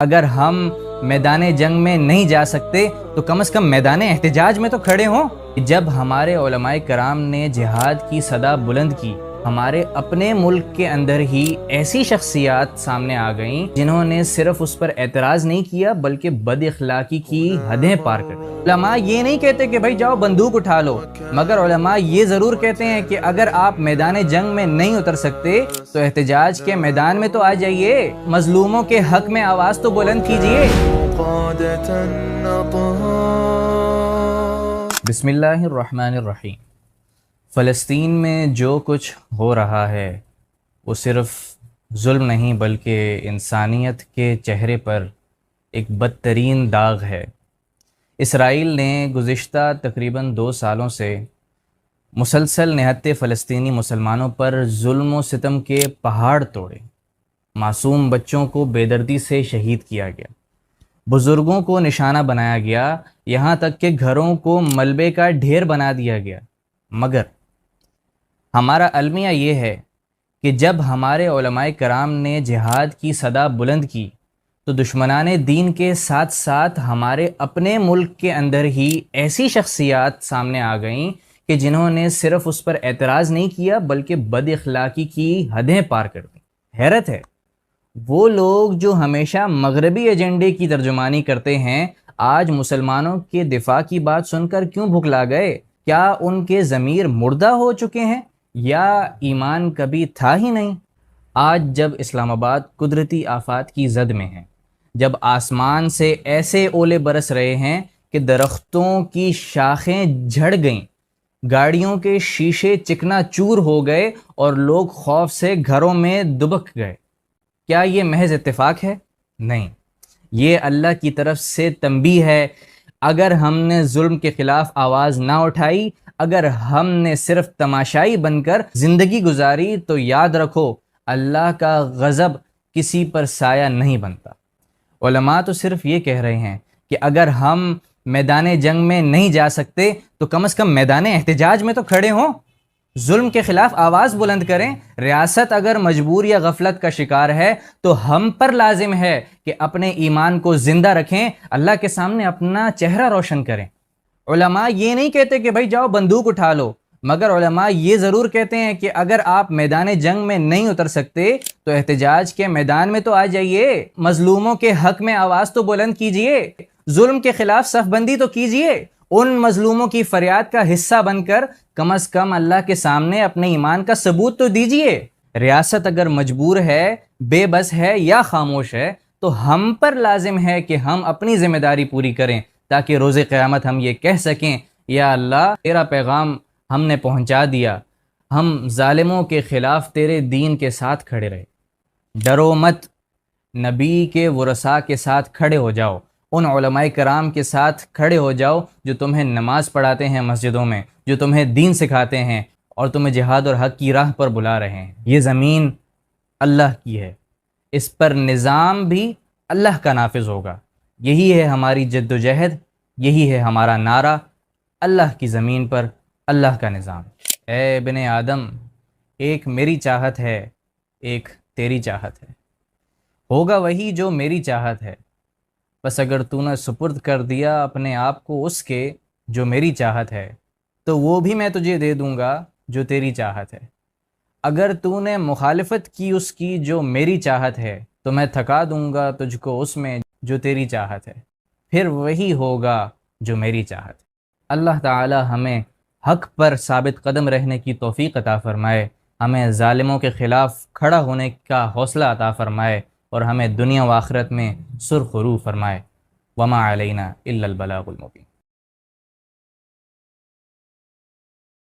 اگر ہم میدان جنگ میں نہیں جا سکتے تو کم از کم میدان احتجاج میں تو کھڑے ہوں۔ جب ہمارے علماء کرام نے جہاد کی صدا بلند کی، ہمارے اپنے ملک کے اندر ہی ایسی شخصیات سامنے آ گئیں جنہوں نے صرف اس پر اعتراض نہیں کیا بلکہ بد اخلاقی کی حدیں پار کر دی۔ علماء یہ نہیں کہتے کہ بھائی جاؤ بندوق اٹھا لو، مگر علماء یہ ضرور کہتے ہیں کہ اگر آپ میدان جنگ میں نہیں اتر سکتے تو احتجاج کے میدان میں تو آ جائیے، مظلوموں کے حق میں آواز تو بلند کیجیے۔ بسم اللہ الرحمن الرحیم۔ فلسطین میں جو کچھ ہو رہا ہے وہ صرف ظلم نہیں بلکہ انسانیت کے چہرے پر ایک بدترین داغ ہے۔ اسرائیل نے گزشتہ تقریباً 2 سالوں سے مسلسل نہتے فلسطینی مسلمانوں پر ظلم و ستم کے پہاڑ توڑے، معصوم بچوں کو بے دردی سے شہید کیا گیا، بزرگوں کو نشانہ بنایا گیا، یہاں تک کہ گھروں کو ملبے کا ڈھیر بنا دیا گیا۔ مگر ہمارا المیہ یہ ہے کہ جب ہمارے علماء کرام نے جہاد کی صدا بلند کی تو دشمنان دین کے ساتھ ساتھ ہمارے اپنے ملک کے اندر ہی ایسی شخصیات سامنے آ گئیں کہ جنہوں نے صرف اس پر اعتراض نہیں کیا بلکہ بد اخلاقی کی حدیں پار کر دیں۔ حیرت ہے، وہ لوگ جو ہمیشہ مغربی ایجنڈے کی ترجمانی کرتے ہیں آج مسلمانوں کے دفاع کی بات سن کر کیوں بھکلا گئے؟ کیا ان کے ضمیر مردہ ہو چکے ہیں یا ایمان کبھی تھا ہی نہیں؟ آج جب اسلام آباد قدرتی آفات کی زد میں ہے، جب آسمان سے ایسے اولے برس رہے ہیں کہ درختوں کی شاخیں جھڑ گئیں، گاڑیوں کے شیشے چکنا چور ہو گئے اور لوگ خوف سے گھروں میں دبک گئے، کیا یہ محض اتفاق ہے؟ نہیں، یہ اللہ کی طرف سے تنبیہ ہے۔ اگر ہم نے ظلم کے خلاف آواز نہ اٹھائی، اگر ہم نے صرف تماشائی بن کر زندگی گزاری تو یاد رکھو اللہ کا غضب کسی پر سایہ نہیں بنتا۔ علماء تو صرف یہ کہہ رہے ہیں کہ اگر ہم میدان جنگ میں نہیں جا سکتے تو کم از کم میدان احتجاج میں تو کھڑے ہوں، ظلم کے خلاف آواز بلند کریں۔ ریاست اگر مجبور یا غفلت کا شکار ہے تو ہم پر لازم ہے کہ اپنے ایمان کو زندہ رکھیں، اللہ کے سامنے اپنا چہرہ روشن کریں۔ علماء یہ نہیں کہتے کہ بھائی جاؤ بندوق اٹھا لو، مگر علماء یہ ضرور کہتے ہیں کہ اگر آپ میدان جنگ میں نہیں اتر سکتے تو احتجاج کے میدان میں تو آ جائیے، مظلوموں کے حق میں آواز تو بلند کیجیے، ظلم کے خلاف صف بندی تو کیجیے، ان مظلوموں کی فریاد کا حصہ بن کر کم از کم اللہ کے سامنے اپنے ایمان کا ثبوت تو دیجیے۔ ریاست اگر مجبور ہے، بے بس ہے یا خاموش ہے تو ہم پر لازم ہے کہ ہم اپنی ذمہ داری پوری کریں تاکہ روز قیامت ہم یہ کہہ سکیں یا اللہ تیرا پیغام ہم نے پہنچا دیا، ہم ظالموں کے خلاف تیرے دین کے ساتھ کھڑے رہے۔ ڈرو مت، نبی کے ورثاء کے ساتھ کھڑے ہو جاؤ، ان علماء کرام کے ساتھ کھڑے ہو جاؤ جو تمہیں نماز پڑھاتے ہیں مسجدوں میں، جو تمہیں دین سکھاتے ہیں اور تمہیں جہاد اور حق کی راہ پر بلا رہے ہیں۔ یہ زمین اللہ کی ہے، اس پر نظام بھی اللہ کا نافذ ہوگا۔ یہی ہے ہماری جد و جہد، یہی ہے ہمارا نعرہ، اللہ کی زمین پر اللہ کا نظام۔ اے ابن آدم، ایک میری چاہت ہے، ایک تیری چاہت ہے، ہوگا وہی جو میری چاہت ہے، بس اگر تو نے سپرد کر دیا اپنے آپ کو اس کے جو میری چاہت ہے تو وہ بھی میں تجھے دے دوں گا جو تیری چاہت ہے۔ اگر تو نے مخالفت کی اس کی جو میری چاہت ہے تو میں تھکا دوں گا تجھ کو اس میں جو تیری چاہت ہے، پھر وہی ہوگا جو میری چاہت ہے۔ اللہ تعالی ہمیں حق پر ثابت قدم رہنے کی توفیق عطا فرمائے، ہمیں ظالموں کے خلاف کھڑا ہونے کا حوصلہ عطا فرمائے اور ہمیں دنیا و آخرت میں سرخرو فرمائے۔ وما علینا الا البلاغ المبین۔